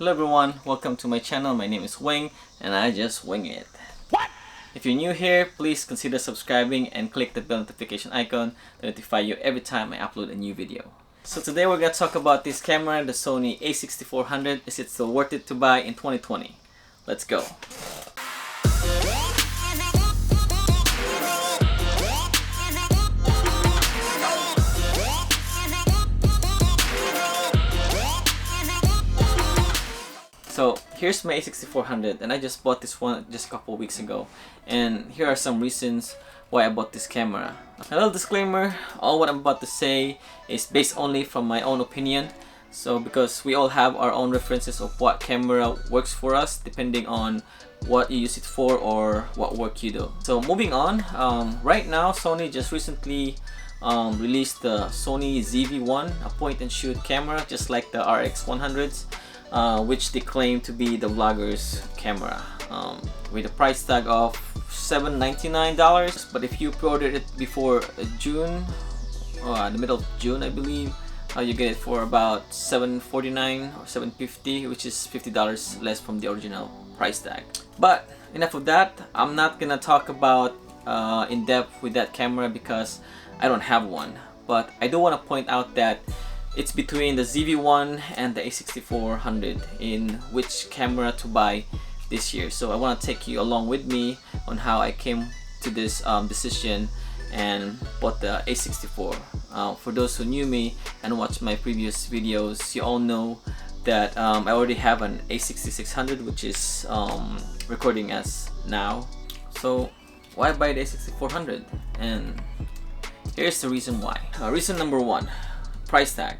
Hello everyone, welcome to my channel. My name is Wing and I just wing it. What? If you're new here, please consider subscribing and click the bell notification icon to notify you every time I upload a new video. So today we're going to talk about this camera, the Sony a6400. Is it still worth it to buy in 2020? Let's go. So here's my a6400 and I just bought this one just a couple weeks ago, and here are some reasons why I bought this camera. A little disclaimer, all what I'm about to say is based only from my own opinion, so because we all have our own references of what camera works for us depending on what you use it for or what work you do. So moving on, right now Sony just recently released the Sony ZV-1, a point and shoot camera just like the RX100s. Which they claim to be the vlogger's camera, with a price tag of $799. But if you pre-ordered it before June, the middle of June I believe, you get it for about $749 or $750, which is $50 less from the original price tag. But enough of that. I'm not gonna talk about in depth with that camera because I don't have one, but I do want to point out that it's between the ZV-1 and the a6400 in which camera to buy this year. So I want to take you along with me on how I came to this decision and bought the a64. For those who knew me and watched my previous videos, you all know that I already have an a6600, which is recording as now. So why buy the a6400? And here's the reason why. Reason number one, price tag.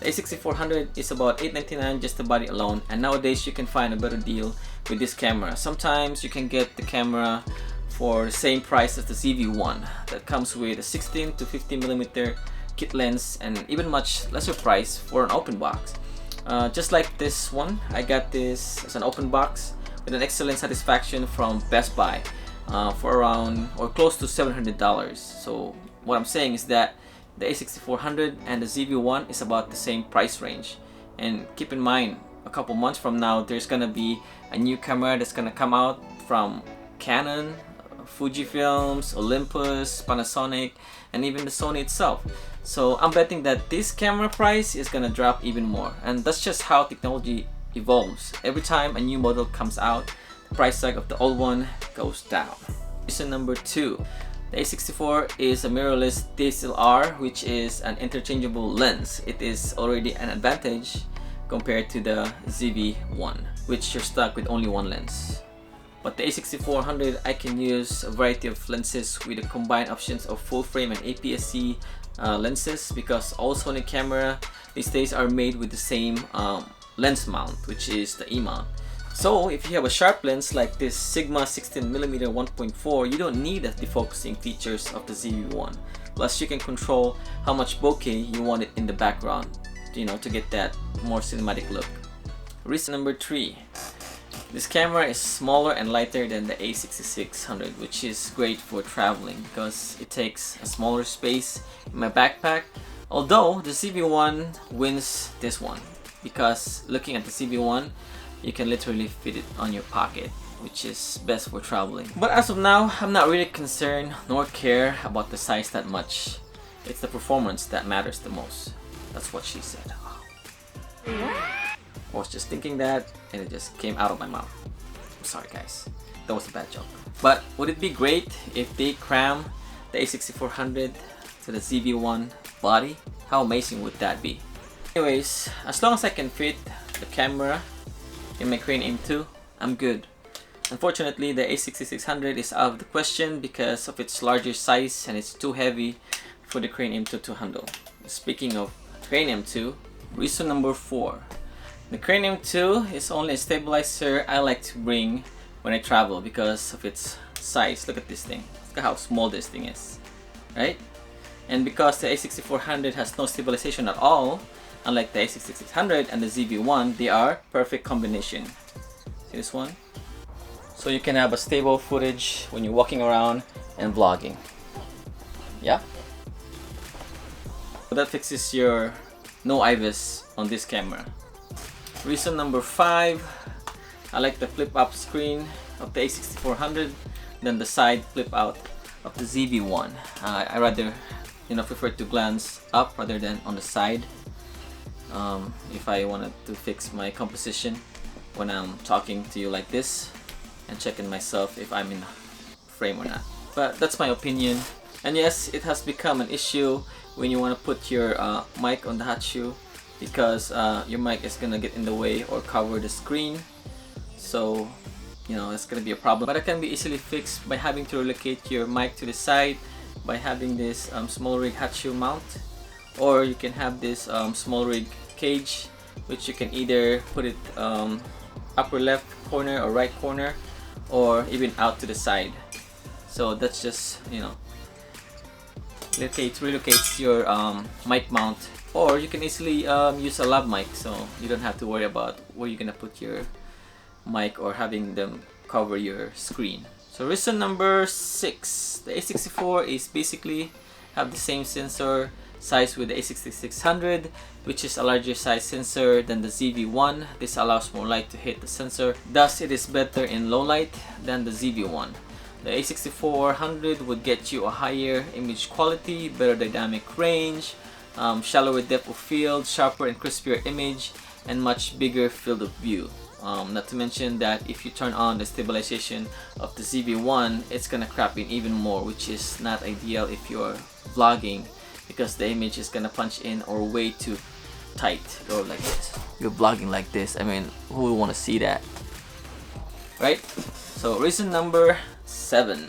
The a6400 is about $899 just the body alone, and nowadays you can find a better deal with this camera. Sometimes you can get the camera for the same price as the ZV-1 that comes with a 16 to 50mm kit lens and even much lesser price for an open box. Just like this one, I got this as an open box with an excellent satisfaction from Best Buy for around or close to $700. So what I'm saying is that the a6400 and the ZV-1 is about the same price range. And keep in mind, a couple months from now there's gonna be a new camera that's gonna come out from Canon, Fujifilms, Olympus, Panasonic, and even the Sony itself. So I'm betting that this camera price is gonna drop even more, and that's just how technology evolves. Every time a new model comes out, the price tag of the old one goes down. Reason number two, the a64 is a mirrorless DSLR, which is an interchangeable lens. It is already an advantage compared to the ZV-1, which you're stuck with only one lens. But the a6400, I can use a variety of lenses with the combined options of full frame and APS-C lenses, because all Sony camera these days are made with the same lens mount, which is the E-mount. So if you have a sharp lens like this Sigma 16mm 1.4, you don't need the defocusing features of the ZV-1. Plus you can control how much bokeh you want it in the background, to get that more cinematic look. Reason number three, this camera is smaller and lighter than the a6600, which is great for traveling because it takes a smaller space in my backpack. Although the ZV-1 wins this one, because looking at the ZV-1, you can literally fit it on your pocket, which is best for traveling. But as of now, I'm not really concerned nor care about the size that much. It's the performance that matters the most. That's what she said. I was just thinking that and it just came out of my mouth. I'm sorry guys, that was a bad joke. But would it be great if they cram the a6400 to the ZV-1 body? How amazing would that be? Anyways, as long as I can fit the camera in my Crane M2, I'm good. Unfortunately, the a6600 is out of the question because of its larger size and it's too heavy for the Crane M2 to handle. Speaking of Crane M2, reason number four. The Crane M2 is only a stabilizer I like to bring when I travel because of its size. Look at this thing. Look at how small this thing is, right? And because the a6400 has no stabilization at all, unlike the a6600 and the ZV-1, they are perfect combination. See this one? So you can have a stable footage when you're walking around and vlogging. Yeah? So that fixes your no IVIS on this camera. Reason number 5, I like the flip up screen of the A6400 than the side flip out of the ZV-1. I rather prefer to glance up rather than on the side if I wanted to fix my composition when I'm talking to you like this and checking myself if I'm in frame or not. But that's my opinion. And yes, it has become an issue when you want to put your mic on the hot shoe, because your mic is gonna get in the way or cover the screen, so it's gonna be a problem. But it can be easily fixed by having to relocate your mic to the side by having this small rig hot shoe mount, or you can have this small rig cage, which you can either put it upper left corner or right corner, or even out to the side. So that's just relocates your mic mount. Or you can easily use a lav mic, so you don't have to worry about where you're gonna put your mic or having them cover your screen. So reason number 6, the A64 is basically have the same sensor size with the A6600, which is a larger size sensor than the ZV-1. This allows more light to hit the sensor, thus it is better in low light than the ZV-1. The A6400 would get you a higher image quality, better dynamic range, shallower depth of field, sharper and crispier image, and much bigger field of view. Not to mention that if you turn on the stabilization of the ZV-1, it's gonna crop in even more, which is not ideal if you're vlogging, because the image is gonna punch in or way too tight or like this. You're vlogging like this, I mean, who would want to see that, right? So reason number 7,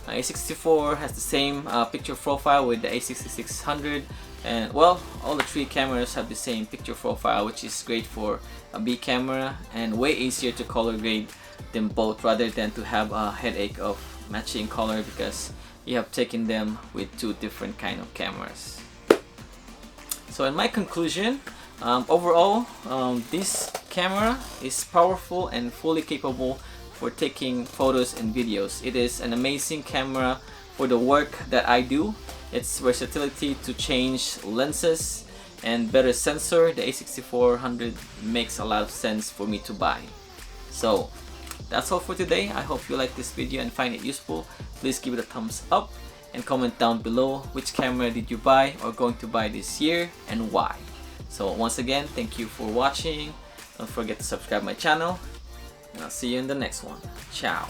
A64 has the same picture profile with the A6600, and well, all the 3 cameras have the same picture profile, which is great for a B camera and way easier to color grade them both, rather than to have a headache of matching color because you have taken them with 2 different kind of cameras. So in my conclusion, overall, this camera is powerful and fully capable for taking photos and videos. It is an amazing camera for the work that I do. Its versatility to change lenses and better sensor, the A6400 makes a lot of sense for me to buy. So that's all for today. I hope you like this video and find it useful. Please give it a thumbs up and comment down below which camera did you buy or going to buy this year and why. So once again, thank you for watching. Don't forget to subscribe my channel, and I'll see you in the next one. Ciao.